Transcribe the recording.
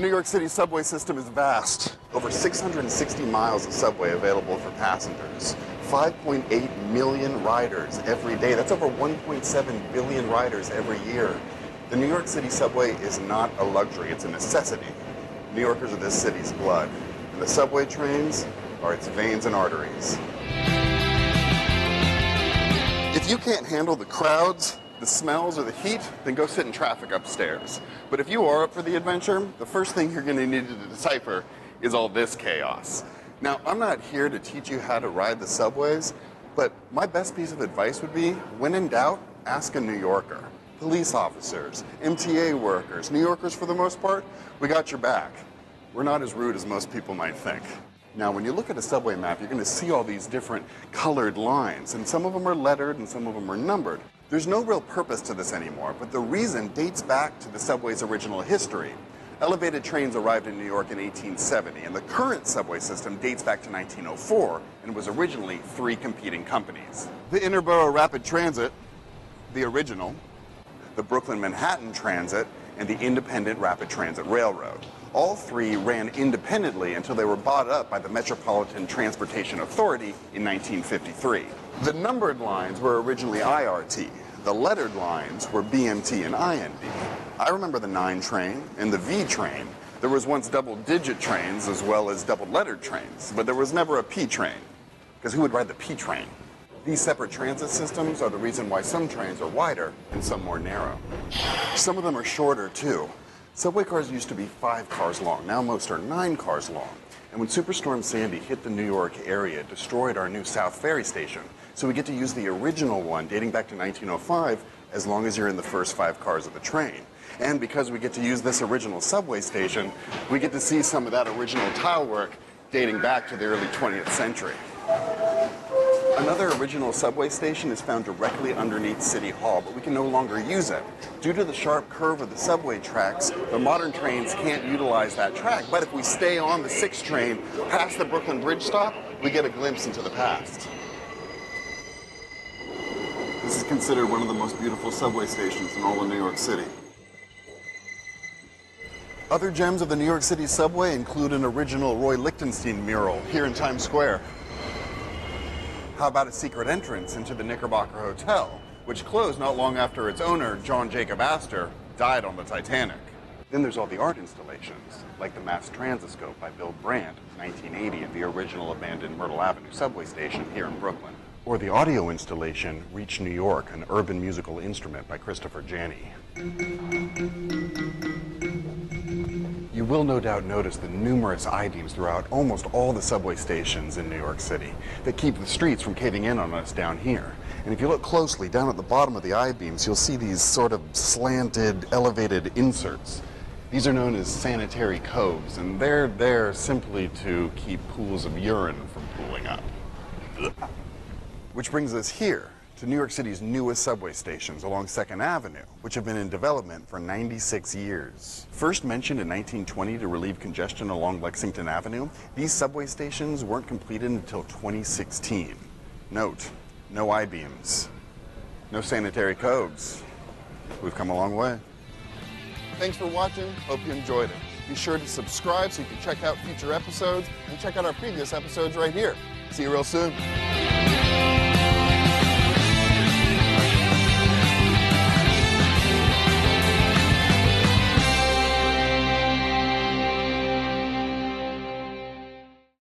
New York City subway system is vast. Over 660 miles of subway available for passengers. 5.8 million riders every day. That's over 1.7 billion riders every year. The New York City subway is not a luxury, it's a necessity. New Yorkers are this city's blood, and the subway trains are its veins and arteries. If you can't handle the crowds, the smells, or the heat, then go sit in traffic upstairs. But if you are up for the adventure, the first thing you're going to need to decipher is all this chaos. Now, I'm not here to teach you how to ride the subways, but my best piece of advice would be, when in doubt, ask a New Yorker. Police officers, MTA workers, New Yorkers for the most part, we got your back. We're not as rude as most people might think. Now, when you look at a subway map, you're going to see all these different colored lines, and some of them are lettered and some of them are numbered. There's no real purpose to this anymore, but the reason dates back to the subway's original history. Elevated trains arrived in New York in 1870, and the current subway system dates back to 1904 and was originally 3 competing companies. The Interborough Rapid Transit, the original, the Brooklyn Manhattan Transit, and the Independent Rapid Transit Railroad. All 3 ran independently until they were bought up by the Metropolitan Transportation Authority in 1953. The numbered lines were originally IRT. The lettered lines were BMT and IND. I remember the 9 train and the V train. There was once double-digit trains as well as double-lettered trains, but there was never a P train, because who would ride the P train? These separate transit systems are the reason why some trains are wider and some more narrow. Some of them are shorter, too. Subway cars used to be 5 cars long. Now most are 9 cars long. And when Superstorm Sandy hit the New York area, it destroyed our new South Ferry station. So we get to use the original one dating back to 1905 as long as you're in the first 5 cars of the train. And because we get to use this original subway station, we get to see some of that original tile work dating back to the early 20th century. Another original subway station is found directly underneath City Hall, but we can no longer use it. Due to the sharp curve of the subway tracks, the modern trains can't utilize that track. But if we stay on the 6 train past the Brooklyn Bridge stop, we get a glimpse into the past. This is considered one of the most beautiful subway stations in all of New York City. Other gems of the New York City subway include an original Roy Lichtenstein mural here in Times Square. How about a secret entrance into the Knickerbocker Hotel, which closed not long after its owner, John Jacob Astor, died on the Titanic? Then there's all the art installations, like the Mass Transiscope by Bill Brandt, 1980, at the original abandoned Myrtle Avenue subway station here in Brooklyn. Or the audio installation, Reach New York, an urban musical instrument by Christopher Janney. You will no doubt notice the numerous I-beams throughout almost all the subway stations in New York City that keep the streets from caving in on us down here. And if you look closely, down at the bottom of the I-beams, you'll see these sort of slanted, elevated inserts. These are known as sanitary coves, and they're there simply to keep pools of urine from pooling up. Which brings us here, to New York City's newest subway stations along 2nd Avenue, which have been in development for 96 years. First mentioned in 1920 to relieve congestion along Lexington Avenue, these subway stations weren't completed until 2016. Note, no I-beams, no sanitary coves. We've come a long way. Thanks for watching. Hope you enjoyed it. Be sure to subscribe so you can check out future episodes and check out our previous episodes right here. See you real soon.